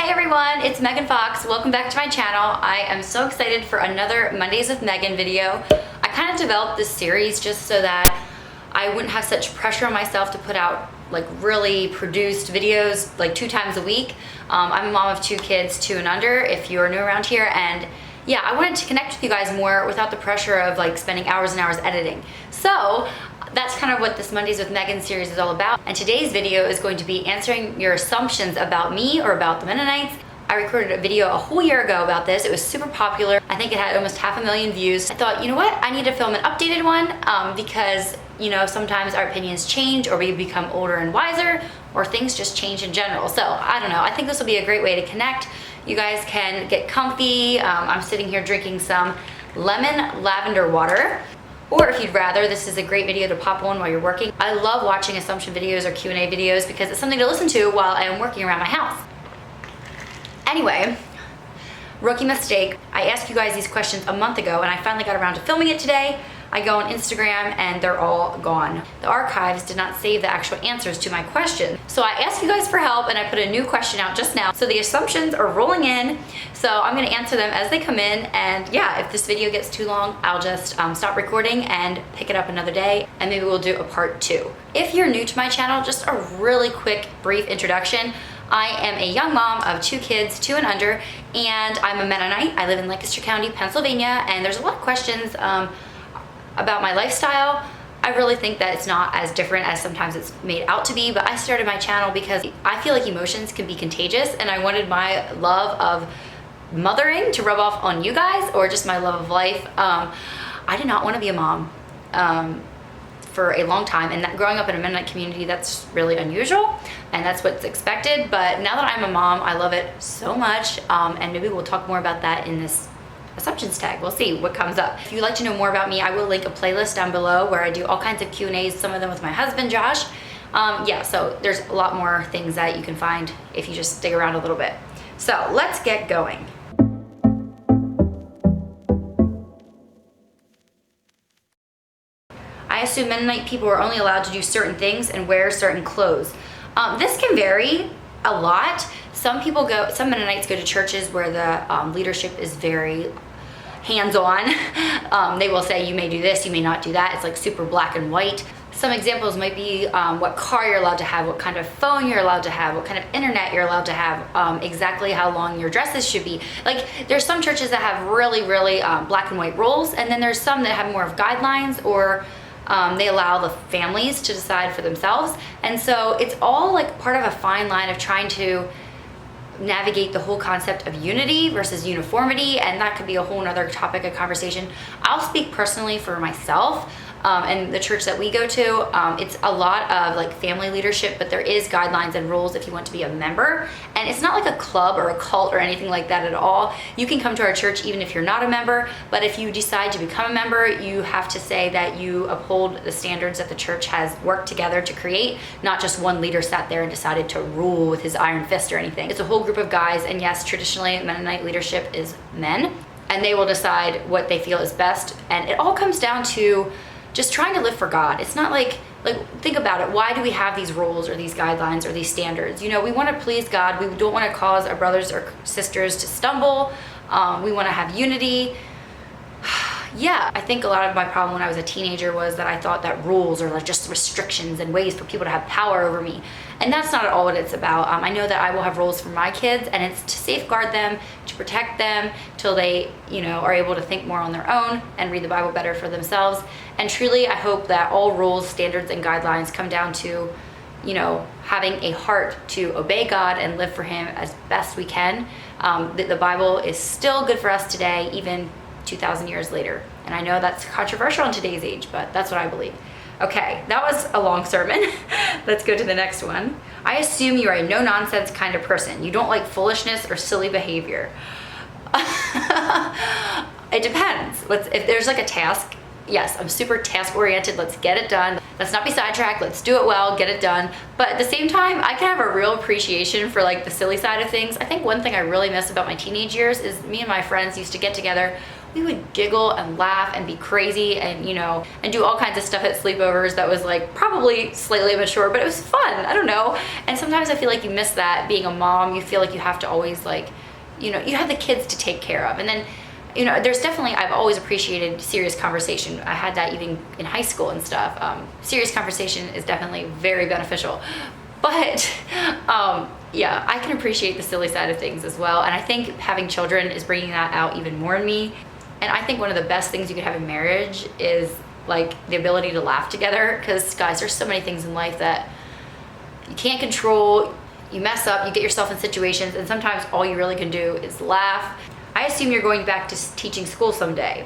Hey everyone, it's Megan Fox. Welcome back to my channel. I am so excited for another Mondays with Megan video. I kind of developed this series just so that I wouldn't have such pressure on myself to put out like really produced videos like 2 times a week. I'm a mom of 2 kids, 2 and under, if you're new around here, and yeah, I wanted to connect with you guys more without the pressure of like spending hours and hours editing. So that's kind of what this Mondays with Megan series is all about. And today's video is going to be answering your assumptions about me or about the Mennonites. I recorded a video a whole year ago about this. It was super popular. I think it had almost 500,000 views. I thought, you know what? I need to film an updated one because, you know, sometimes our opinions change or we become older and wiser or things just change in general. So I don't know. I think this will be a great way to connect. You guys can get comfy. I'm sitting here drinking some lemon lavender water. Or if you'd rather, this is a great video to pop on while you're working. I love watching assumption videos or Q&A videos because it's something to listen to while I am working around my house. Anyway, rookie mistake. I asked you guys these questions a month ago and I finally got around to filming it today. I go on Instagram and they're all gone. The archives did not save the actual answers to my question. So I asked you guys for help and I put a new question out just now. So the assumptions are rolling in. So I'm gonna answer them as they come in. And yeah, if this video gets too long, I'll just stop recording and pick it up another day. And maybe we'll do a part 2. If you're new to my channel, just a really quick, brief introduction. I am a young mom of 2 kids, 2 and under, and I'm a Mennonite. I live in Lancaster County, Pennsylvania, and there's a lot of questions about my lifestyle. I really think that it's not as different as sometimes it's made out to be, but I started my channel because I feel like emotions can be contagious and I wanted my love of mothering to rub off on you guys, or just my love of life. I did not want to be a mom for a long time, and growing up in a Mennonite community, that's really unusual and that's what's expected. But now that I'm a mom, I love it so much, and maybe we'll talk more about that in this assumptions tag. We'll see what comes up. If you'd like to know more about me, I will link a playlist down below where I do all kinds of Q&As, some of them with my husband, Josh. Yeah, so there's a lot more things that you can find if you just dig around a little bit. So let's get going. I assume Mennonite people are only allowed to do certain things and wear certain clothes. This can vary a lot. Some Mennonites go to churches where the leadership is very hands-on. They will say you may do this, you may not do that. It's like super black and white. Some examples might be what car you're allowed to have, what kind of phone you're allowed to have, what kind of internet you're allowed to have, exactly how long your dresses should be. Like, there's some churches that have really black and white rules, and then there's some that have more of guidelines, or they allow the families to decide for themselves. And so it's all like part of a fine line of trying to navigate the whole concept of unity versus uniformity, and that could be a whole nother topic of conversation. I'll speak personally for myself and the church that we go to. It's a lot of like family leadership, but there is guidelines and rules if you want to be a member. And it's not like a club or a cult or anything like that at all. You can come to our church even if you're not a member, but if you decide to become a member, you have to say that you uphold the standards that the church has worked together to create, not just one leader sat there and decided to rule with his iron fist or anything. It's a whole group of guys, and yes, traditionally Mennonite leadership is men, and they will decide what they feel is best. And it all comes down to just trying to live for God. It's not like think about it. Why do we have these rules or these guidelines or these standards? You know, we want to please God. We don't want to cause our brothers or sisters to stumble. We want to have unity. Yeah, I think a lot of my problem when I was a teenager was that I thought that rules are like just restrictions and ways for people to have power over me. And that's not at all what it's about. I know that I will have rules for my kids, and it's to safeguard them, to protect them till they, you know, are able to think more on their own and read the Bible better for themselves. And truly, I hope that all rules, standards, and guidelines come down to, you know, having a heart to obey God and live for Him as best we can. The Bible is still good for us today, even 2,000 years later. And I know that's controversial in today's age, but that's what I believe. Okay, that was a long sermon. Let's go to the next one. I assume you are a no-nonsense kind of person. You don't like foolishness or silly behavior. It depends. If there's like a task, yes, I'm super task-oriented. Let's get it done. Let's not be sidetracked. Let's do it well, get it done. But at the same time, I can have a real appreciation for like the silly side of things. I think one thing I really miss about my teenage years is me and my friends used to get together. we would giggle and laugh and be crazy and, you know, and do all kinds of stuff at sleepovers that was like probably slightly immature, but it was fun. I don't know. And sometimes I feel like you miss that being a mom. You feel like you have to always, like, you know, you have the kids to take care of. And then, you know, there's definitely, I've always appreciated serious conversation. I had that even in high school and stuff. Serious conversation is definitely very beneficial. But yeah, I can appreciate the silly side of things as well. And I think having children is bringing that out even more in me. And I think one of the best things you could have in marriage is like the ability to laugh together. Because guys, there's so many things in life that you can't control. You mess up, you get yourself in situations, and sometimes all you really can do is laugh. I assume you're going back to teaching school someday.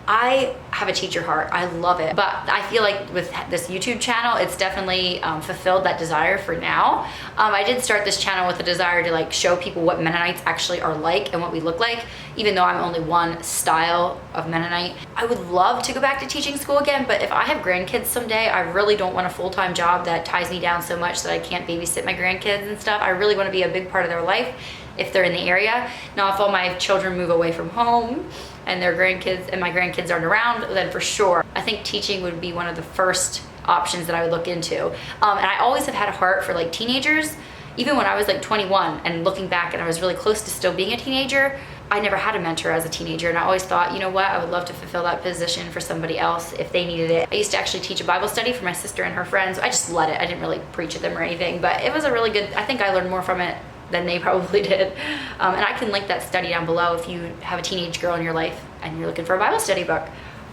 I have a teacher heart. I love it. But I feel like with this YouTube channel, it's definitely fulfilled that desire for now. I did start this channel with a desire to like show people what Mennonites actually are like and what we look like, even though I'm only one style of Mennonite. I would love to go back to teaching school again, but if I have grandkids someday, I really don't want a full-time job that ties me down so much that I can't babysit my grandkids and stuff. I really want to be a big part of their life if they're in the area. Now, if all my children move away from home and their grandkids and my grandkids aren't around, then for sure, I think teaching would be one of the first options that I would look into. And I always have had a heart for like teenagers. Even when I was like 21 and looking back and I was really close to still being a teenager, I never had a mentor as a teenager. And I always thought, you know what, I would love to fulfill that position for somebody else if they needed it. I used to actually teach a Bible study for my sister and her friends. I just let it. I didn't really preach at them or anything, but it was a really good, I think I learned more from it than they probably did. And I can link that study down below if you have a teenage girl in your life and you're looking for a Bible study book.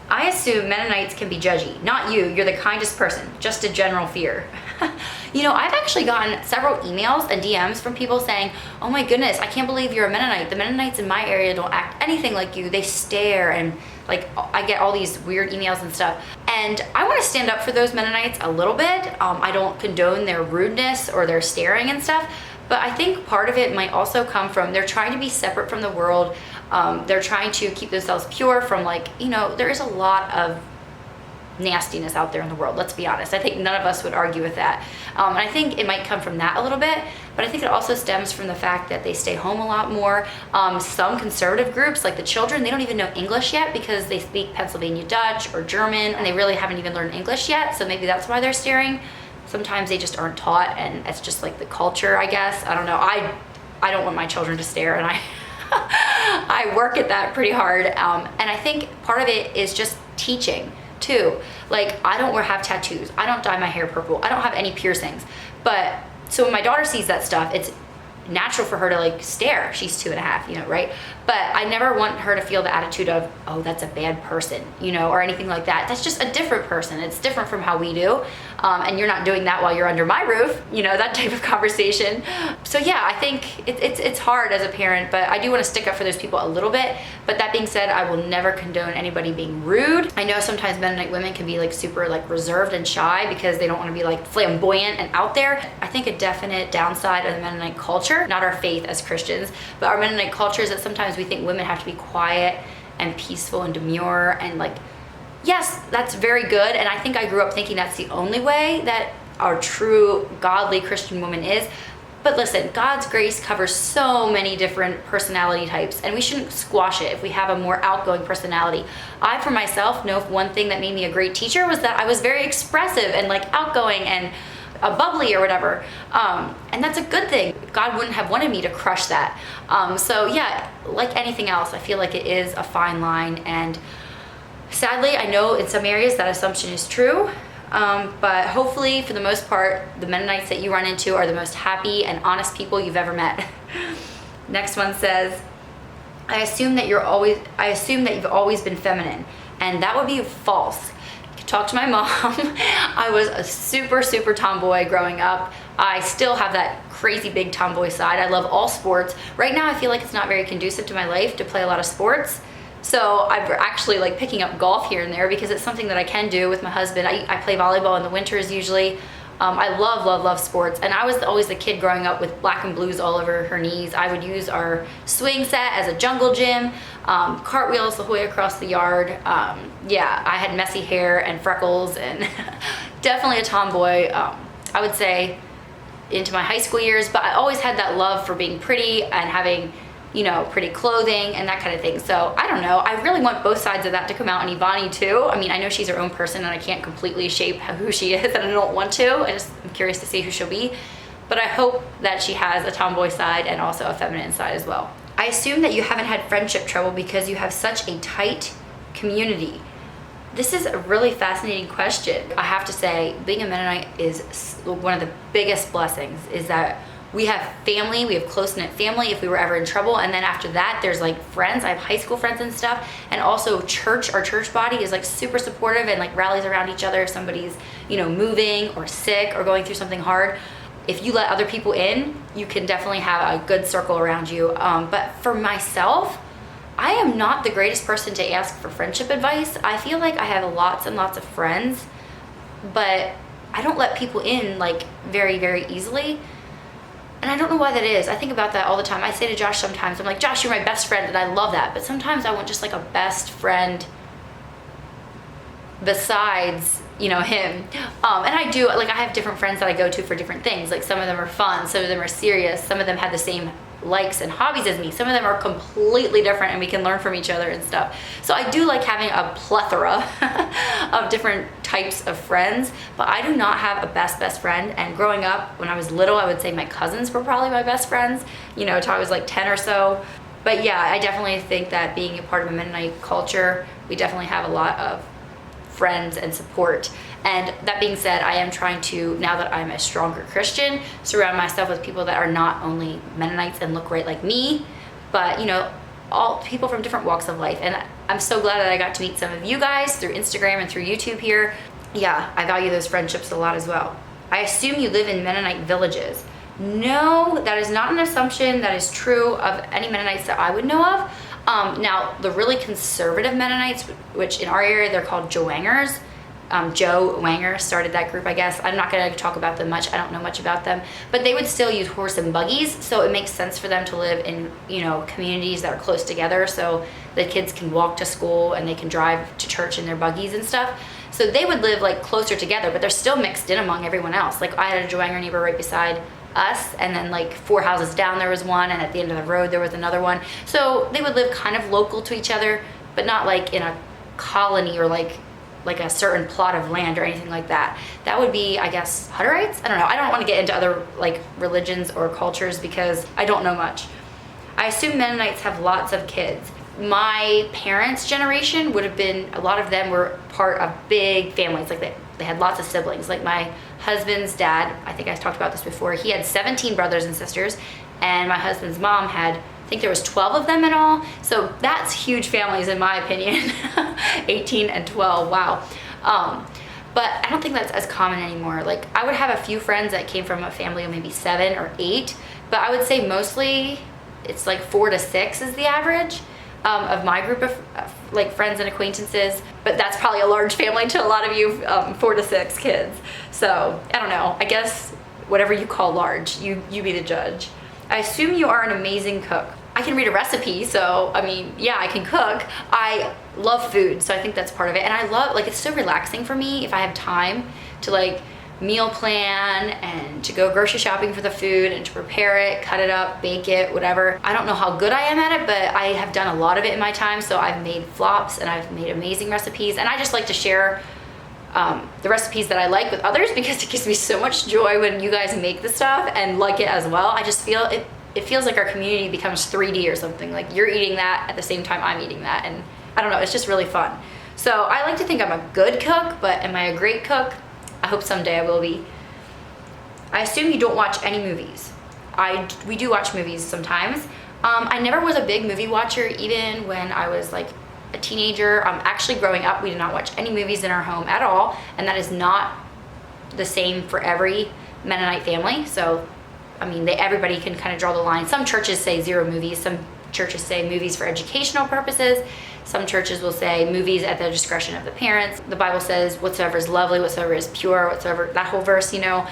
I assume Mennonites can be judgy. Not you, you're the kindest person, just a general fear. You know, I've actually gotten several emails and DMs from people saying, oh my goodness, I can't believe you're a Mennonite. The Mennonites in my area don't act anything like you. They stare, and like I get all these weird emails and stuff. And I want to stand up for those Mennonites a little bit. I don't condone their rudeness or their staring and stuff. But I think part of it might also come from they're trying to be separate from the world. They're trying to keep themselves pure from, like, you know, there is a lot of nastiness out there in the world, let's be honest. I think none of us would argue with that. And I think it might come from that a little bit, but I think it also stems from the fact that they stay home a lot more. Some conservative groups, like the children, they don't even know English yet because they speak Pennsylvania Dutch or German, and they really haven't even learned English yet, so maybe that's why they're staring. Sometimes they just aren't taught, and it's just like the culture, I guess. I don't know. I don't want my children to stare, and I work at that pretty hard. And I think part of it is just teaching too. Like, I don't have tattoos. I don't dye my hair purple. I don't have any piercings. But so when my daughter sees that stuff, it's natural for her to like stare. She's 2.5, you know, right? But I never want her to feel the attitude of, oh, that's a bad person, you know, or anything like that. That's just a different person. It's different from how we do. And you're not doing that while you're under my roof, you know, that type of conversation. So yeah, I think it's hard as a parent, but I do want to stick up for those people a little bit. But that being said, I will never condone anybody being rude. I know sometimes Mennonite women can be like super like reserved and shy because they don't want to be like flamboyant and out there. I think a definite downside of the Mennonite culture, not our faith as Christians, but our Mennonite culture is that sometimes we think women have to be quiet and peaceful and demure, and like, yes, that's very good. And I think I grew up thinking that's the only way that our true godly Christian woman is. But listen, God's grace covers so many different personality types, and we shouldn't squash it if we have a more outgoing personality. I, for myself, know one thing that made me a great teacher was that I was very expressive and like outgoing and bubbly or whatever. And that's a good thing. God wouldn't have wanted me to crush that. So yeah, like anything else, I feel like it is a fine line. And sadly, I know in some areas that assumption is true. But hopefully, for the most part, the Mennonites that you run into are the most happy and honest people you've ever met. Next one says, I assume that you've always been feminine. And that would be false. Talk to my mom. I was a super tomboy growing up. I still have that crazy big tomboy side. I love all sports. Right now I feel like it's not very conducive to my life to play a lot of sports. So I'm actually like picking up golf here and there because it's something that I can do with my husband. I play volleyball in the winters usually. I love sports, and I was always the kid growing up with black and blues all over her knees. I would use our swing set as a jungle gym, cartwheels the whole way across the yard. Yeah, I had messy hair and freckles, and definitely a tomboy, I would say, into my high school years, but I always had that love for being pretty and having you know, pretty clothing and that kind of thing. So I don't know. I really want both sides of that to come out in Evonnie too. I mean, I know she's her own person and I can't completely shape who she is, and I don't want to. I'm curious to see who she'll be. But I hope that she has a tomboy side and also a feminine side as well. I assume that you haven't had friendship trouble because you have such a tight community. This is a really fascinating question. I have to say, being a Mennonite is one of the biggest blessings, is that we have family, we have close-knit family if we were ever in trouble, and then after that there's like friends. I have high school friends and stuff, and also church. Our church body is like super supportive and like rallies around each other if somebody's, you know, moving or sick or going through something hard. If you let other people in, you can definitely have a good circle around you. But for myself, I am not the greatest person to ask for friendship advice. I feel like I have lots and lots of friends, but I don't let people in like very, very easily. And I don't know why that is. I think about that all the time. I say to Josh sometimes, I'm like, Josh, you're my best friend, and I love that. But sometimes I want just like a best friend besides, you know, him. And I do, like, I have different friends that I go to for different things. Like, some of them are fun, some of them are serious, some of them have the same likes and hobbies as me. Some of them are completely different and we can learn from each other and stuff. So I do like having a plethora of different types of friends, but I do not have a best friend. And growing up, when I was little, I would say my cousins were probably my best friends, you know, until I was like 10 or so. But yeah, I definitely think that being a part of a Mennonite culture, we definitely have a lot of friends and support. And that being said, I am trying to, now that I'm a stronger Christian, surround myself with people that are not only Mennonites and look right like me, but, you know, all people from different walks of life. And I'm so glad that I got to meet some of you guys through Instagram and through YouTube here. Yeah, I value those friendships a lot as well. I assume you live in Mennonite villages. No, that is not an assumption that is true of any Mennonites that I would know of. Now, the really conservative Mennonites, which in our area they're called Joangers, Joe Wanger started that group, I guess. I'm not going to talk about them much. I don't know much about them. But they would still use horse and buggies, so it makes sense for them to live in, you know, communities that are close together, so the kids can walk to school and they can drive to church in their buggies and stuff. So they would live like closer together, but they're still mixed in among everyone else. Like, I had a Joe Wanger neighbor right beside us, and then like 4 houses down there was one, and at the end of the road there was another one. So they would live kind of local to each other, but not like in a colony or like a certain plot of land or anything like that. That would be, I guess, Hutterites? I don't know. I don't want to get into other like religions or cultures because I don't know much. I assume Mennonites have lots of kids. My parents' generation would have been, a lot of them were part of big families. Like they had lots of siblings. Like my husband's dad, I think I talked about this before, he had 17 brothers and sisters, and my husband's mom had, I think there was 12 of them in all. So that's huge families in my opinion. 18 and 12, wow. But I don't think that's as common anymore. Like, I would have a few friends that came from a family of maybe 7 or 8, but I would say mostly it's like 4 to 6 is the average of my group of like friends and acquaintances. But that's probably a large family to a lot of you, 4 to 6 kids. So I don't know, I guess whatever you call large, you be the judge. I assume you are an amazing cook. I can read a recipe, so I mean, yeah, I can cook. I love food, so I think that's part of it. And I love, like, it's so relaxing for me if I have time to like meal plan and to go grocery shopping for the food and to prepare it, cut it up, bake it, whatever. I don't know how good I am at it, but I have done a lot of it in my time. So I've made flops and I've made amazing recipes, and I just like to share the recipes that I like with others because it gives me so much joy when you guys make the stuff and like it as well. I just feel it feels like our community becomes 3D or something. Like, you're eating that at the same time I'm eating that, and I don't know, it's just really fun. So I like to think I'm a good cook, but am I a great cook? I hope someday I will be. I assume you don't watch any movies. We do watch movies sometimes. I never was a big movie watcher, even when I was like a teenager. Actually, growing up, we did not watch any movies in our home at all, and that is not the same for every Mennonite family. So I mean, everybody can kind of draw the line. Some churches say 0 movies. Some churches say movies for educational purposes. Some churches will say movies at the discretion of the parents. The Bible says whatsoever is lovely, whatsoever is pure, whatsoever, that whole verse, you know,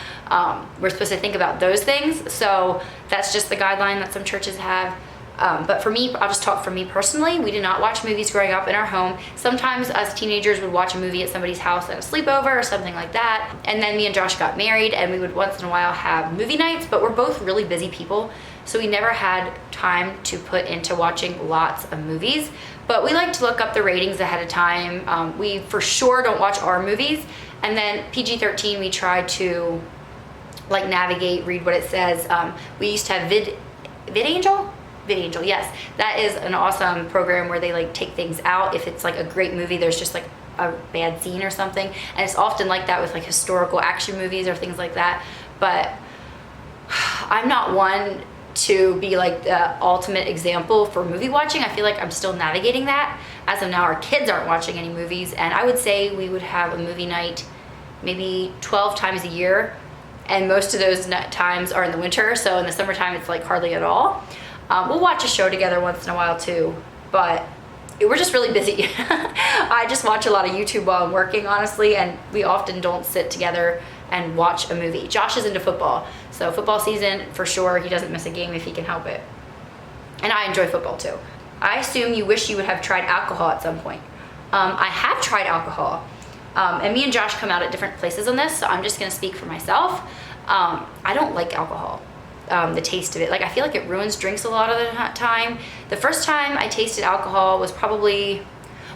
we're supposed to think about those things. So that's just the guideline that some churches have. But for me, I'll just talk for me personally. We did not watch movies growing up in our home. Sometimes us teenagers would watch a movie at somebody's house at a sleepover or something like that. And then me and Josh got married, and we would once in a while have movie nights, but we're both really busy people. So we never had time to put into watching lots of movies, but we like to look up the ratings ahead of time. We for sure don't watch R movies, and then PG-13 we try to like navigate, read what it says. We used to have VidAngel, yes. That is an awesome program where they like take things out. If it's like a great movie, there's just like a bad scene or something, and it's often like that with like historical action movies or things like that. But I'm not one to be like the ultimate example for movie watching. I feel like I'm still navigating that. As of now, our kids aren't watching any movies, and I would say we would have a movie night maybe 12 times a year, and most of those times are in the winter, so in the summertime it's like hardly at all. We'll watch a show together once in a while too, but we're just really busy. I just watch a lot of YouTube while I'm working, honestly, and we often don't sit together and watch a movie. Josh is into football, so football season, for sure, he doesn't miss a game if he can help it. And I enjoy football too. I assume you wish you would have tried alcohol at some point. I have tried alcohol, and me and Josh come out at different places on this, so I'm just gonna speak for myself. I don't like alcohol. The taste of it, like I feel like it ruins drinks a lot of the time. The first time I tasted alcohol was probably,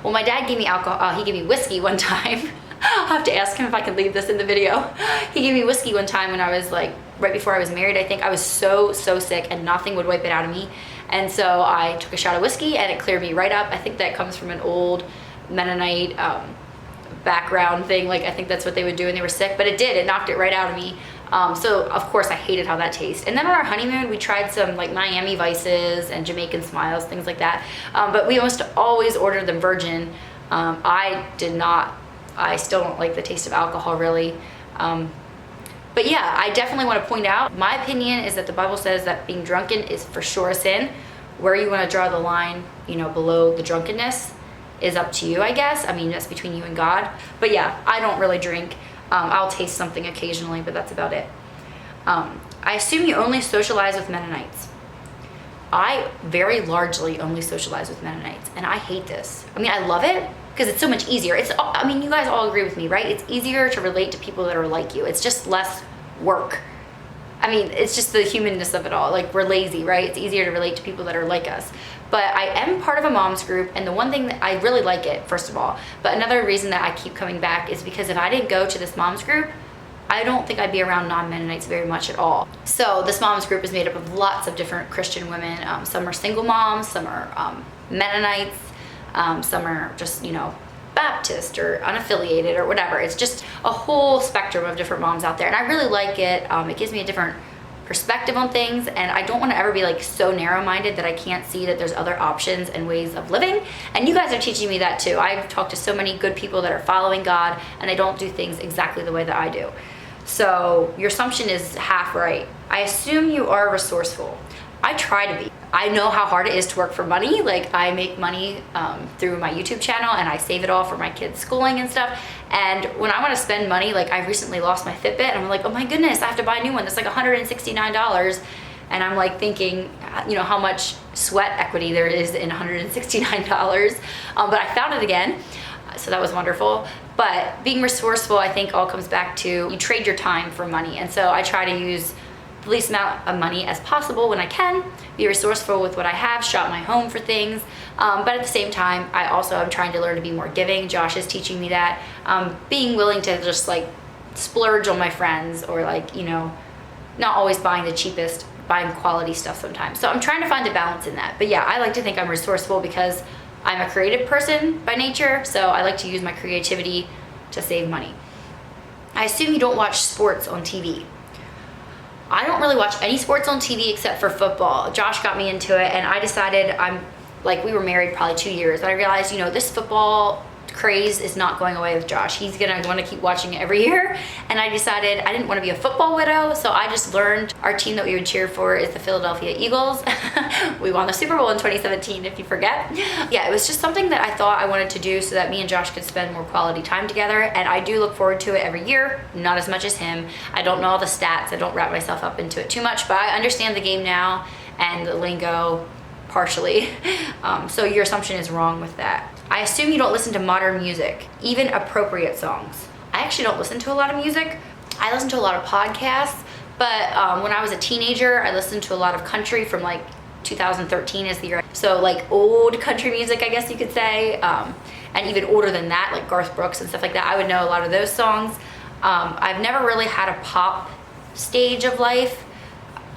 well, my dad gave me alcohol, he gave me whiskey one time. I'll have to ask him if I can leave this in the video. He gave me whiskey one time when I was like, right before I was married, I think. I was so sick and nothing would wipe it out of me. And so I took a shot of whiskey and it cleared me right up. I think that comes from an old Mennonite background thing. Like I think that's what they would do when they were sick, but it did, it knocked it right out of me. So of course I hated how that tastes. And then on our honeymoon, we tried some like Miami Vices and Jamaican Smiles, things like that. But we almost always ordered them virgin. I still don't like the taste of alcohol really. But yeah, I definitely want to point out, my opinion is that the Bible says that being drunken is for sure a sin. Where you want to draw the line, you know, below the drunkenness is up to you, I guess. I mean, that's between you and God. But yeah, I don't really drink. I'll taste something occasionally, but that's about it. I assume you only socialize with Mennonites. I very largely only socialize with Mennonites, and I hate this. I mean, I love it because it's so much easier. I mean, you guys all agree with me, right? It's easier to relate to people that are like you. It's just less work. I mean, it's just the humanness of it all. Like, we're lazy, right? It's easier to relate to people that are like us. But I am part of a mom's group, and the one thing that I really like it, first of all, but another reason that I keep coming back is because if I didn't go to this mom's group, I don't think I'd be around non-Mennonites very much at all. So this mom's group is made up of lots of different Christian women. Some are single moms, some are Mennonites, some are just, you know, Baptist or unaffiliated or whatever. It's just a whole spectrum of different moms out there, and I really like it. It gives me a different perspective on things, and I don't want to ever be like so narrow-minded that I can't see that there's other options and ways of living. And you guys are teaching me that too. I've talked to so many good people that are following God, and they don't do things exactly the way that I do. So your assumption is half right. I assume you are resourceful. I try to be. I know how hard it is to work for money. Like, I make money through my YouTube channel, and I save it all for my kids' schooling and stuff. And when I want to spend money, like I recently lost my Fitbit, and I'm like, oh my goodness, I have to buy a new one. That's like $169. And I'm like thinking, you know, how much sweat equity there is in $169. But I found it again, so that was wonderful. But being resourceful, I think, all comes back to you trade your time for money. And so I try to use the least amount of money as possible when I can, be resourceful with what I have, shop my home for things. But at the same time, I also am trying to learn to be more giving. Josh is teaching me that. Being willing to just like splurge on my friends, or like, you know, not always buying the cheapest, buying quality stuff sometimes. So I'm trying to find a balance in that. But yeah, I like to think I'm resourceful because I'm a creative person by nature, so I like to use my creativity to save money. I assume you don't watch sports on TV. I don't really watch any sports on TV except for football. Josh got me into it, and I decided, we were married probably 2 years, and I realized, you know, this football craze is not going away with Josh. He's gonna want to keep watching it every year. And I decided I didn't want to be a football widow, so I just learned our team that we would cheer for is the Philadelphia Eagles. We won the Super Bowl in 2017, if you forget. Yeah, it was just something that I thought I wanted to do so that me and Josh could spend more quality time together, and I do look forward to it every year, not as much as him. I don't know all the stats, I don't wrap myself up into it too much, but I understand the game now and the lingo partially. So your assumption is wrong with that. I assume you don't listen to modern music, even appropriate songs. I actually don't listen to a lot of music. I listen to a lot of podcasts, but when I was a teenager, I listened to a lot of country from like 2013 is the year. So like old country music, I guess you could say. And even older than that, like Garth Brooks and stuff like that. I would know a lot of those songs. I've never really had a pop stage of life.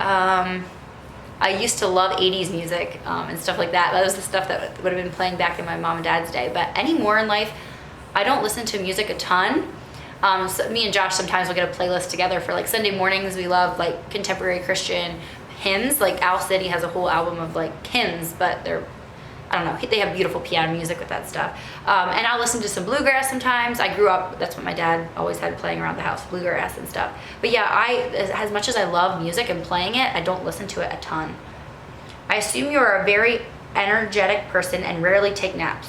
I used to love 80s music and stuff like that. That was the stuff that would have been playing back in my mom and dad's day. But anymore in life, I don't listen to music a ton. So me and Josh sometimes will get a playlist together for like Sunday mornings. We love like contemporary Christian hymns. Like Owl City has a whole album of like hymns, but they're, I don't know, they have beautiful piano music with that stuff. And I'll listen to some bluegrass sometimes. I grew up, that's what my dad always had playing around the house, bluegrass and stuff. But yeah, as much as I love music and playing it, I don't listen to it a ton. I assume you are a very energetic person and rarely take naps.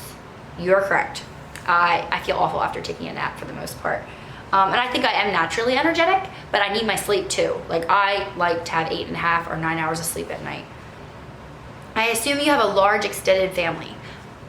You're correct. I feel awful after taking a nap for the most part. And I think I am naturally energetic, but I need my sleep too. Like I like to have 8.5 or 9 hours of sleep at night. I assume you have a large extended family.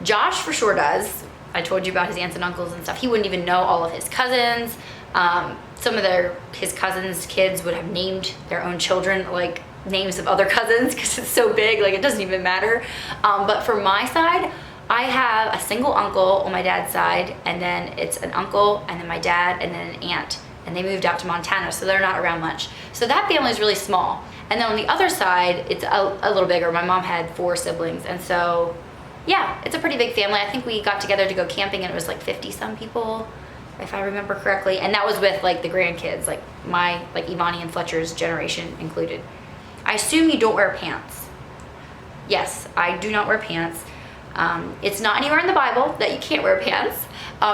Josh for sure does. I told you about his aunts and uncles and stuff. He wouldn't even know all of his cousins. Some of his cousins' kids would have named their own children like names of other cousins because it's so big, like it doesn't even matter. But for my side, I have a single uncle on my dad's side, and then it's an uncle, and then my dad, and then an aunt. And they moved out to Montana, so they're not around much. So that family is really small. And then on the other side, it's a little bigger. My mom had 4 siblings, and so yeah, it's a pretty big family. I think we got together to go camping, and it was like 50-some people, if I remember correctly. And that was with like the grandkids, like Evonnie and Fletcher's generation included. I assume you don't wear pants. Yes, I do not wear pants. It's not anywhere in the Bible that you can't wear pants.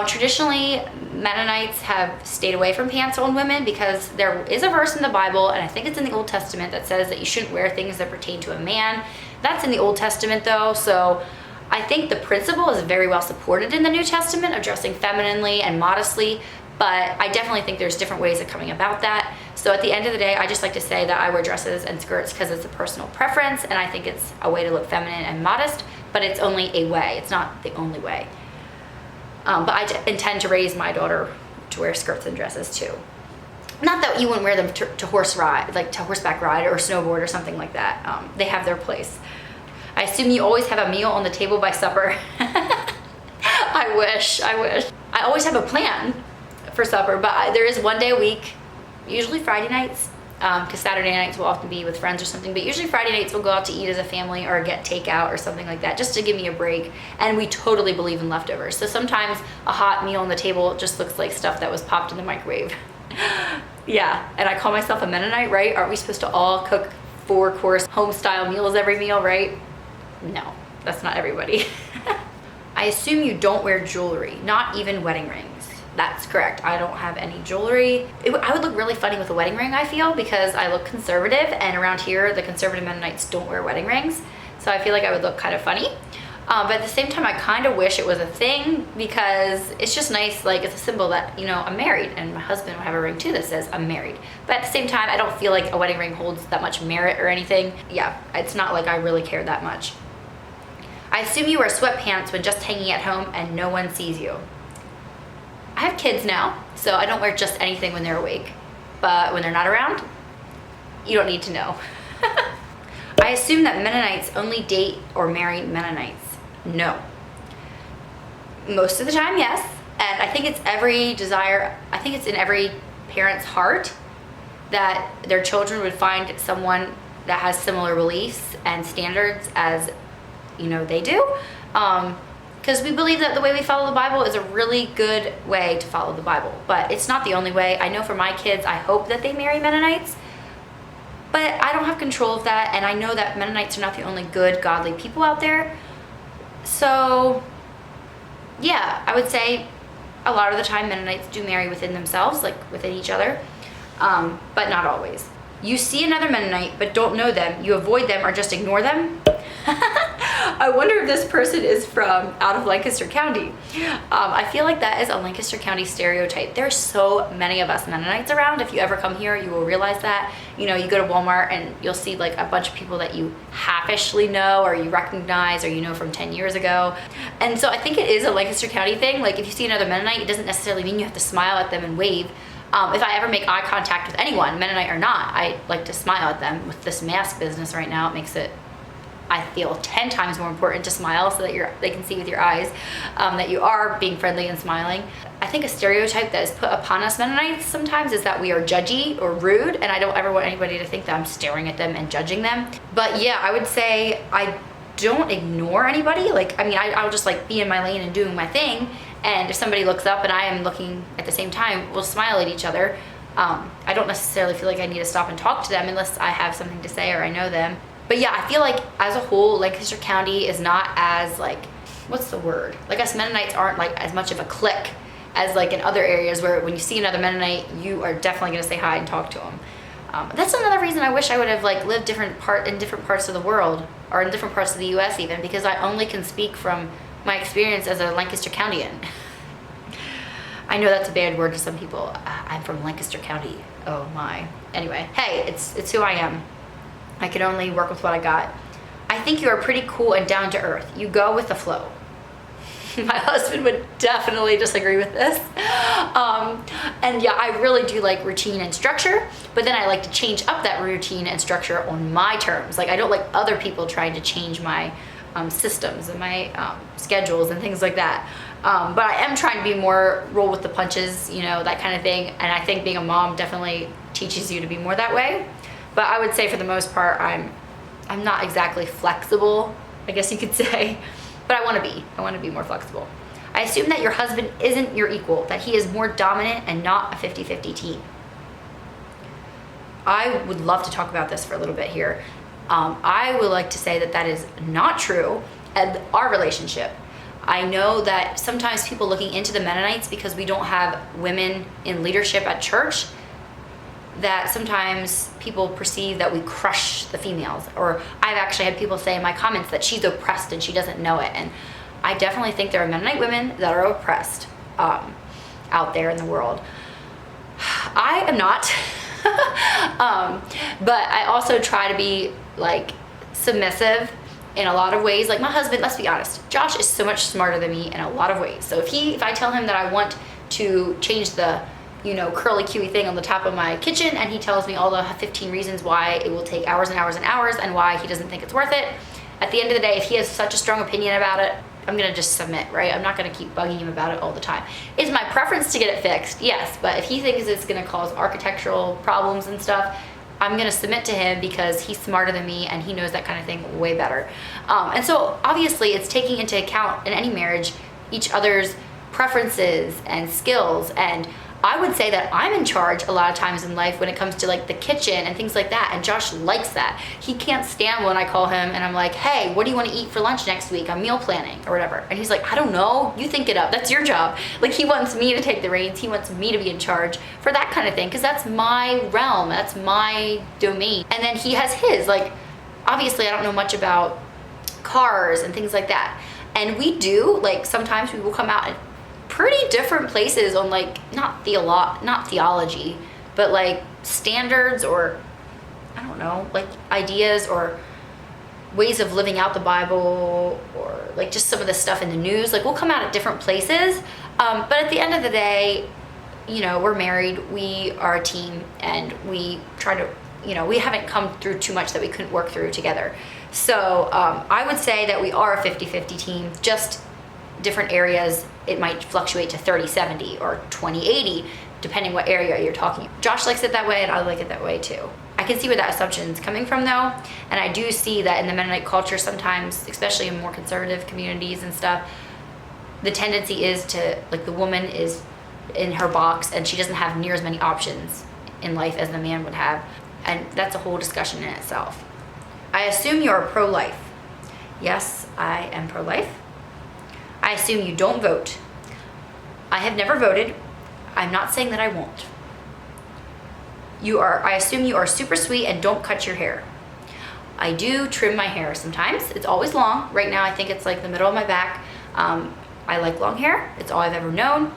Traditionally, Mennonites have stayed away from pants on women because there is a verse in the Bible, and I think it's in the Old Testament, that says that you shouldn't wear things that pertain to a man. That's in the Old Testament though, so I think the principle is very well supported in the New Testament of dressing femininely and modestly, but I definitely think there's different ways of coming about that. So at the end of the day, I just like to say that I wear dresses and skirts because it's a personal preference, and I think it's a way to look feminine and modest, but it's only a way. It's not the only way. But I intend to raise my daughter to wear skirts and dresses too. Not that you wouldn't wear them to horseback ride or snowboard or something like that. They have their place. I assume you always have a meal on the table by supper. I wish. I always have a plan for supper, but there is one day a week, usually Friday nights, because Saturday nights will often be with friends or something, but usually Friday nights we'll go out to eat as a family or get takeout or something like that, just to give me a break. And we totally believe in leftovers. So sometimes a hot meal on the table just looks like stuff that was popped in the microwave. Yeah, and I call myself a Mennonite, right? Aren't we supposed to all cook 4-course home-style meals every meal, right? No, that's not everybody. I assume you don't wear jewelry, not even wedding rings. That's correct. I don't have any jewelry. I would look really funny with a wedding ring, I feel, because I look conservative, and around here, the conservative Mennonites don't wear wedding rings. So I feel like I would look kind of funny. But at the same time, I kind of wish it was a thing because it's just nice. Like, it's a symbol that, you know, I'm married, and my husband will have a ring too that says I'm married. But at the same time, I don't feel like a wedding ring holds that much merit or anything. Yeah, it's not like I really care that much. I assume you wear sweatpants when just hanging at home and no one sees you. I have kids now, so I don't wear just anything when they're awake. But when they're not around, you don't need to know. I assume that Mennonites only date or marry Mennonites. No. Most of the time, yes. And I think it's in every parent's heart that their children would find someone that has similar beliefs and standards as, you know, they do. Because we believe that the way we follow the Bible is a really good way to follow the Bible. But it's not the only way. I know for my kids, I hope that they marry Mennonites. But I don't have control of that. And I know that Mennonites are not the only good, godly people out there. So, yeah, I would say a lot of the time Mennonites do marry within themselves, like within each other. But not always. You see another Mennonite but don't know them. You avoid them or just ignore them. I wonder if this person is from out of Lancaster County. I feel like that is a Lancaster County stereotype. There's so many of us Mennonites around. If you ever come here, you will realize that. You know, you go to Walmart and you'll see like a bunch of people that you halfishly know or you recognize or you know from 10 years ago. And so I think it is a Lancaster County thing. Like if you see another Mennonite, it doesn't necessarily mean you have to smile at them and wave. If I ever make eye contact with anyone, Mennonite or not, I like to smile at them. With this mask business right now, it makes it I feel 10 times more important to smile so that they can see with your eyes that you are being friendly and smiling. I think a stereotype that is put upon us Mennonites sometimes is that we are judgy or rude, and I don't ever want anybody to think that I'm staring at them and judging them. But yeah, I would say I don't ignore anybody. Like, I mean, I'll just like be in my lane and doing my thing, and if somebody looks up and I am looking at the same time, we'll smile at each other. I don't necessarily feel like I need to stop and talk to them unless I have something to say or I know them. But yeah, I feel like as a whole, Lancaster County is not as like, what's the word? Like us Mennonites aren't like as much of a clique as like in other areas where when you see another Mennonite, you are definitely gonna say hi and talk to them. That's another reason I wish I would have like lived in different parts of the world, or in different parts of the US even, because I only can speak from my experience as a Lancaster Countian. I know that's a bad word to some people. I'm from Lancaster County. Oh my. Anyway, hey, it's who I am. I can only work with what I got. I think you are pretty cool and down to earth. You go with the flow. My husband would definitely disagree with this. And yeah, I really do like routine and structure, but then I like to change up that routine and structure on my terms. Like, I don't like other people trying to change my systems and my schedules and things like that. But I am trying to be more roll with the punches, you know, that kind of thing. And I think being a mom definitely teaches you to be more that way. But I would say for the most part, I'm not exactly flexible, I guess you could say, but I want to be more flexible. I assume that your husband isn't your equal, that he is more dominant and not a 50-50 team. I would love to talk about this for a little bit here. I would like to say that that is not true in our relationship. I know that sometimes people looking into the Mennonites, because we don't have women in leadership at church, that sometimes people perceive that we crush the females. Or I've actually had people say in my comments that she's oppressed and she doesn't know it. And I definitely think there are Mennonite women that are oppressed out there in the world. I am not. But I also try to be like submissive in a lot of ways. Like my husband, let's be honest, Josh is so much smarter than me in a lot of ways. So if I tell him that I want to change the, you know, curly Q thing on the top of my kitchen, and he tells me all the 15 reasons why it will take hours and hours and hours and why he doesn't think it's worth it, at the end of the day, if he has such a strong opinion about it, I'm gonna just submit, right? I'm not gonna keep bugging him about it all the time. It's my preference to get it fixed, yes, but if he thinks it's gonna cause architectural problems and stuff, I'm gonna submit to him because he's smarter than me and he knows that kind of thing way better. And so obviously it's taking into account in any marriage each other's preferences and skills, and I would say that I'm in charge a lot of times in life when it comes to like the kitchen and things like that, and Josh likes that. He can't stand when I call him and I'm like, hey, what do you want to eat for lunch next week? I'm meal planning or whatever. And he's like, I don't know, you think it up, that's your job. Like he wants me to take the reins, he wants me to be in charge for that kind of thing, because that's my realm, that's my domain. And then he has his, like, obviously I don't know much about cars and things like that. And we do, like, sometimes we will come out and pretty different places on like not theology, but like standards, or I don't know, like ideas or ways of living out the Bible, or like just some of the stuff in the news. Like we'll come out at different places, but at the end of the day, you know, we're married, we are a team, and we try to, you know, we haven't come through too much that we couldn't work through together. So I would say that we are a 50-50 team, just different areas. It might fluctuate to 30-70 or 20-80, depending what area you're talking. Josh likes it that way, and I like it that way too. I can see where that assumption's coming from though, and I do see that in the Mennonite culture sometimes, especially in more conservative communities and stuff, the tendency is to, like, the woman is in her box and she doesn't have near as many options in life as the man would have, and that's a whole discussion in itself. I assume you're pro-life. Yes, I am pro-life. I assume you don't vote. I have never voted. I'm not saying that I won't. I assume you are super sweet and don't cut your hair. I do trim my hair sometimes. It's always long. Right now I think it's like the middle of my back. I like long hair. It's all I've ever known.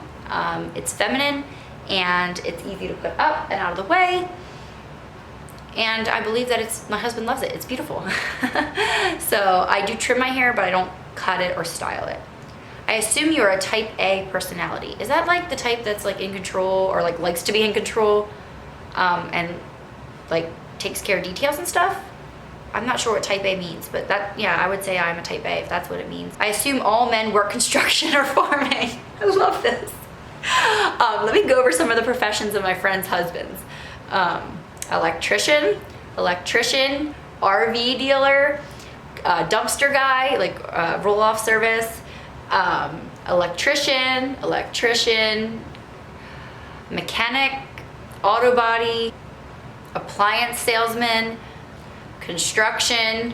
It's feminine and it's easy to put up and out of the way. And I believe that my husband loves it. It's beautiful. So I do trim my hair, but I don't cut it or style it. I assume you're a type A personality. Is that like the type that's like in control, or like likes to be in control, and like takes care of details and stuff? I'm not sure what type A means, but that, yeah, I would say I'm a type A if that's what it means. I assume all men work construction or farming. I love this. Let me go over some of the professions of my friends' husbands. Electrician, RV dealer, dumpster guy, like roll-off service, electrician, mechanic, auto body, appliance salesman, construction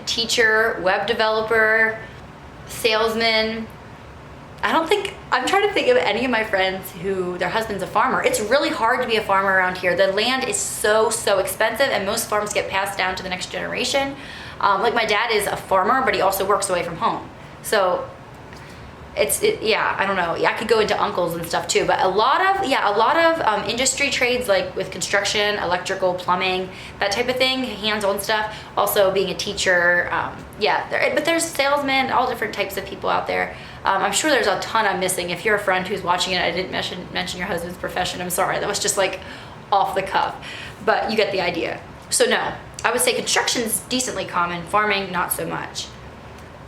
teacher, web developer, salesman. I'm trying to think of any of my friends who their husband's a farmer. It's really hard to be a farmer around here. The land is so expensive, and most farms get passed down to the next generation. Like my dad is a farmer, but he also works away from home. So yeah, I don't know. I could go into uncles and stuff too, but a lot of industry trades, like with construction, electrical, plumbing, that type of thing, hands-on stuff. Also being a teacher, but there's salesmen, all different types of people out there. I'm sure there's a ton I'm missing. If you're a friend who's watching it, I didn't mention your husband's profession. I'm sorry, that was just like off the cuff, but you get the idea. So no, I would say construction's decently common, farming not so much.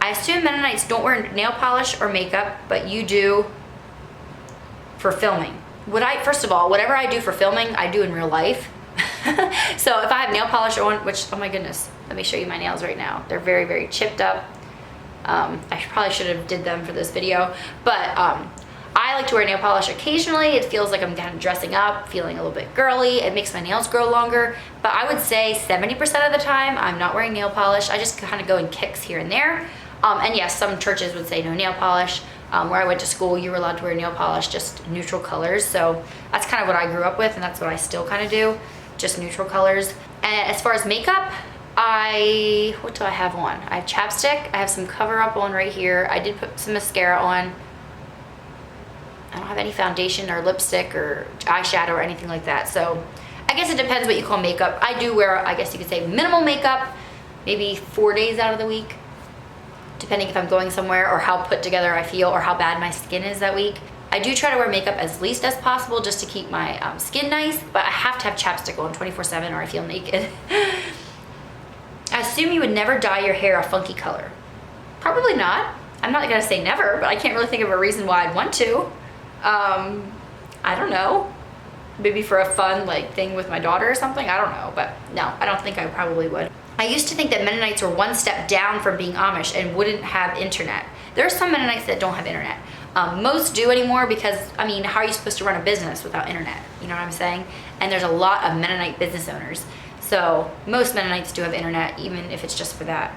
I assume Mennonites don't wear nail polish or makeup, but you do for filming. First of all, whatever I do for filming, I do in real life. So if I have nail polish on, which, oh my goodness, let me show you my nails right now. They're very chipped up. I probably should have did them for this video, but I like to wear nail polish occasionally. It feels like I'm kind of dressing up, feeling a little bit girly. It makes my nails grow longer, but I would say 70% of the time I'm not wearing nail polish. I just kind of go in kicks here and there. And yes, some churches would say no nail polish. Where I went to school, you were allowed to wear nail polish, just neutral colors. So that's kind of what I grew up with, and that's what I still kind of do, just neutral colors. And as far as makeup, what do I have on? I have chapstick. I have some cover up on right here. I did put some mascara on. I don't have any foundation or lipstick or eyeshadow or anything like that. So I guess it depends what you call makeup. I do wear, I guess you could say, minimal makeup, maybe 4 days out of the week, depending if I'm going somewhere or how put together I feel or how bad my skin is that week. I do try to wear makeup as least as possible just to keep my skin nice, but I have to have chapstick on 24/7 or I feel naked. I assume you would never dye your hair a funky color. Probably not. I'm not gonna say never, but I can't really think of a reason why I'd want to. I don't know. Maybe for a fun thing with my daughter or something, I don't know, but no, I don't think I probably would. I used to think that Mennonites were one step down from being Amish and wouldn't have internet. There are some Mennonites that don't have internet. Most do anymore because, I mean, how are you supposed to run a business without internet? You know what I'm saying? And there's a lot of Mennonite business owners. So most Mennonites do have internet, even if it's just for that.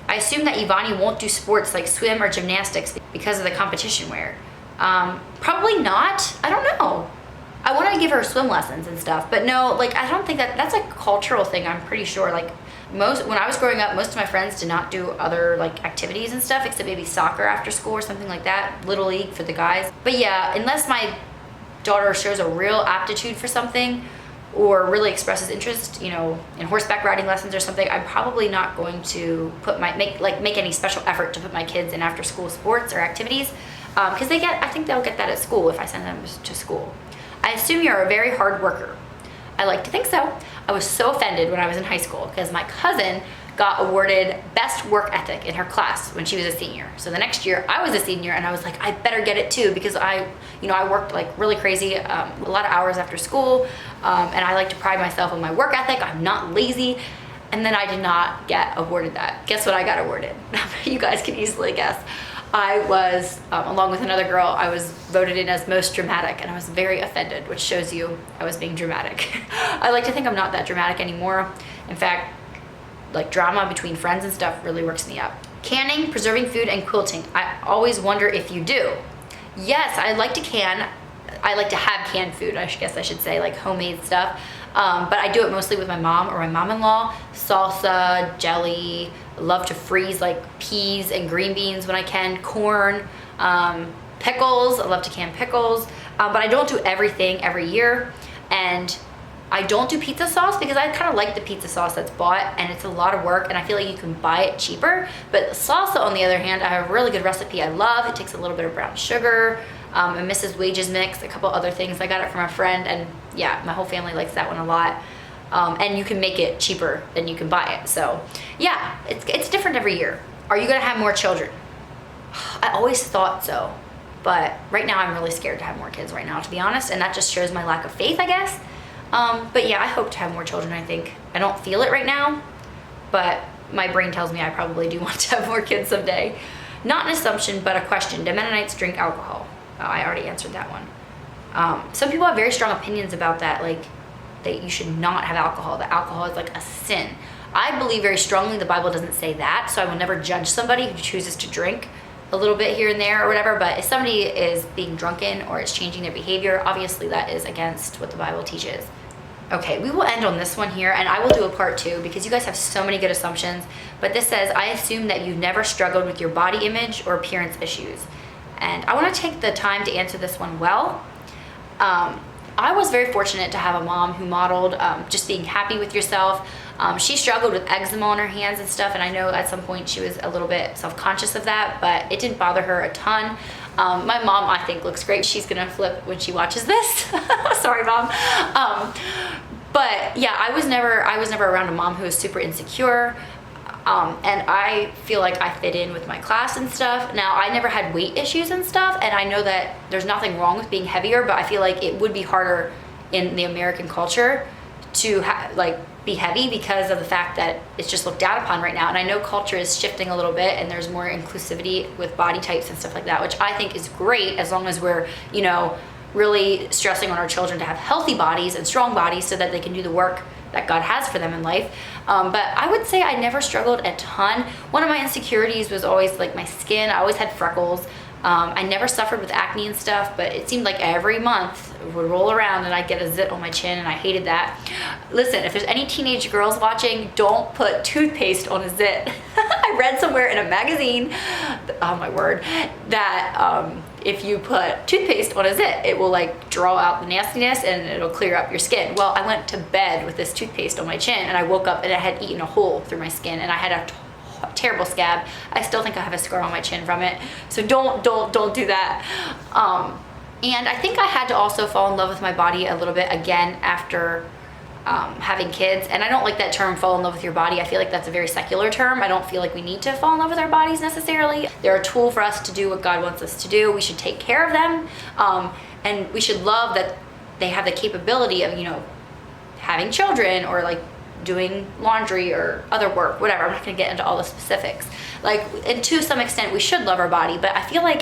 I assume that Evonnie won't do sports like swim or gymnastics because of the competition wear. Probably not. I don't know. I want to give her swim lessons and stuff, but no, I don't think that's a cultural thing. I'm pretty sure, when I was growing up, most of my friends did not do other activities and stuff, except maybe soccer after school or something like that, Little League for the guys. But yeah, unless my daughter shows a real aptitude for something or really expresses interest, in horseback riding lessons or something, I'm probably not going to make any special effort to put my kids in after school sports or activities, because I think they'll get that at school if I send them to school. I assume you're a very hard worker. I like to think so. I was so offended when I was in high school because my cousin got awarded best work ethic in her class when she was a senior. So the next year I was a senior and I was like, I better get it too, because I worked really crazy, a lot of hours after school, and I like to pride myself on my work ethic. I'm not lazy. And then I did not get awarded that. Guess what I got awarded? You guys can easily guess. I was, along with another girl, I was voted in as most dramatic, and I was very offended, which shows you I was being dramatic. I like to think I'm not that dramatic anymore. In fact, drama between friends and stuff really works me up. Canning, preserving food, and quilting. I always wonder if you do. Yes, I like to can. I like to have canned food, I guess I should say, homemade stuff. But I do it mostly with my mom or my mom-in-law. Salsa, jelly. I love to freeze peas and green beans when I can. Corn, pickles. I love to can pickles. But I don't do everything every year. And I don't do pizza sauce because I kind of like the pizza sauce that's bought, and it's a lot of work, and I feel like you can buy it cheaper. But salsa, on the other hand, I have a really good recipe I love. It takes a little bit of brown sugar, a Mrs. Wages mix, a couple other things. I got it from a friend, and yeah, my whole family likes that one a lot. And you can make it cheaper than you can buy it. So yeah, it's different every year. Are you gonna have more children? I always thought so, but right now I'm really scared to have more kids right now, to be honest, and that just shows my lack of faith, I guess. But yeah, I hope to have more children, I think. I don't feel it right now, but my brain tells me I probably do want to have more kids someday. Not an assumption, but a question. Do Mennonites drink alcohol? Oh, I already answered that one. Some people have very strong opinions about that, like that you should not have alcohol, that alcohol is like a sin. I believe very strongly the Bible doesn't say that, so I will never judge somebody who chooses to drink a little bit here and there or whatever, but if somebody is being drunken or it's changing their behavior, obviously that is against what the Bible teaches. Okay, we will end on this one here, and I will do a part 2 because you guys have so many good assumptions, but this says, I assume that you've never struggled with your body image or appearance issues. And I want to take the time to answer this one well. I was very fortunate to have a mom who modeled just being happy with yourself. She struggled with eczema on her hands and stuff, and I know at some point she was a little bit self-conscious of that, but it didn't bother her a ton. My mom, I think, looks great. She's gonna flip when she watches this. Sorry, Mom. But yeah, I was never around a mom who was super insecure. And I feel like I fit in with my class and stuff. Now, I never had weight issues and stuff, and I know that there's nothing wrong with being heavier, but I feel like it would be harder in the American culture to be heavy because of the fact that it's just looked down upon right now. And I know culture is shifting a little bit, and there's more inclusivity with body types and stuff like that, which I think is great as long as we're, you know, really stressing on our children to have healthy bodies and strong bodies so that they can do the work that God has for them in life. But I would say I never struggled a ton. One of my insecurities was always like my skin. I always had freckles. I never suffered with acne and stuff, but it seemed like every month it would roll around and I'd get a zit on my chin, and I hated that. Listen, if there's any teenage girls watching, don't put toothpaste on a zit. I read somewhere in a magazine, oh my word, that if you put toothpaste on a zit, it will like draw out the nastiness and it'll clear up your skin. Well, I went to bed with this toothpaste on my chin, and I woke up and it had eaten a hole through my skin, and I had a terrible scab. I still think I have a scar on my chin from it. So don't do that. And I think I had to also fall in love with my body a little bit again after having kids. And I don't like that term, fall in love with your body. I feel like that's a very secular term. I don't feel like we need to fall in love with our bodies necessarily. They're a tool for us to do what God wants us to do. We should take care of them. And we should love that they have the capability of, you know, having children or like doing laundry or other work, whatever. I'm not gonna get into all the specifics. Like, and to some extent, we should love our body, but I feel like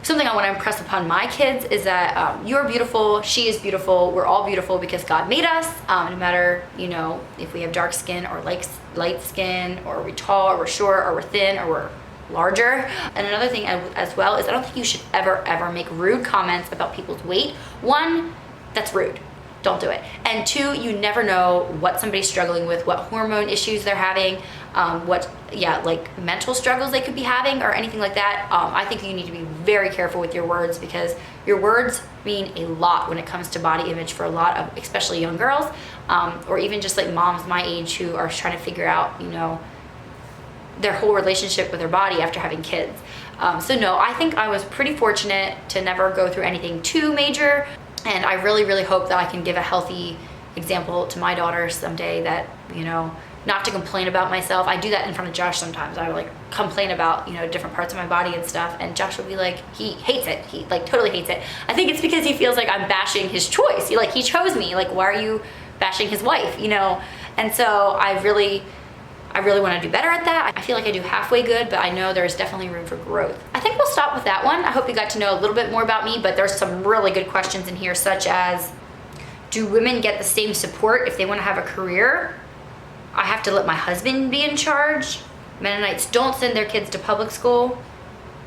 something I want to impress upon my kids is that you're beautiful, she is beautiful, we're all beautiful because God made us, no matter, you know, if we have dark skin or light skin, or we're tall, or we're short, or we're thin, or we're larger. And another thing as well is I don't think you should ever make rude comments about people's weight. One, that's rude. Don't do it. And two, you never know what somebody's struggling with, what hormone issues they're having, like mental struggles they could be having or anything like that. I think you need to be very careful with your words because your words mean a lot when it comes to body image for a lot of, especially young girls, or even just like moms my age who are trying to figure out, you know, their whole relationship with their body after having kids. So no, I think I was pretty fortunate to never go through anything too major. And I really, really hope that I can give a healthy example to my daughter someday that, you know, not to complain about myself. I do that in front of Josh sometimes. I like complain about, you know, different parts of my body and stuff. And Josh will be like, he hates it. He like totally hates it. I think it's because he feels like I'm bashing his choice. He chose me. Like, why are you bashing his wife, you know? And so I really want to do better at that. I feel like I do halfway good, but I know there's definitely room for growth. I think we'll stop with that one. I hope you got to know a little bit more about me, but there's some really good questions in here, such as, do women get the same support if they want to have a career? I have to let my husband be in charge. Mennonites don't send their kids to public school.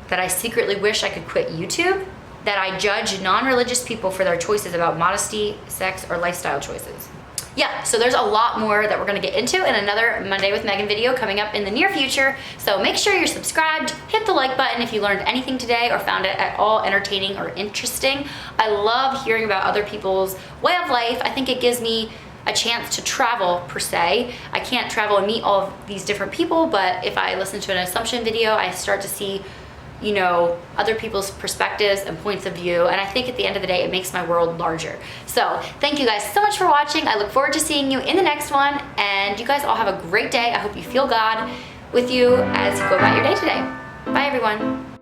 That I secretly wish I could quit YouTube. That I judge non-religious people for their choices about modesty, sex, or lifestyle choices. Yeah, so there's a lot more that we're gonna get into in another Monday with Megan video coming up in the near future. So make sure you're subscribed, hit the like button if you learned anything today or found it at all entertaining or interesting. I love hearing about other people's way of life. I think it gives me a chance to travel per se. I can't travel and meet all of these different people, but if I listen to an assumption video, I start to see you know, other people's perspectives and points of view. And I think at the end of the day, it makes my world larger. So thank you guys so much for watching. I look forward to seeing you in the next one. And you guys all have a great day. I hope you feel God with you as you go about your day today. Bye, everyone.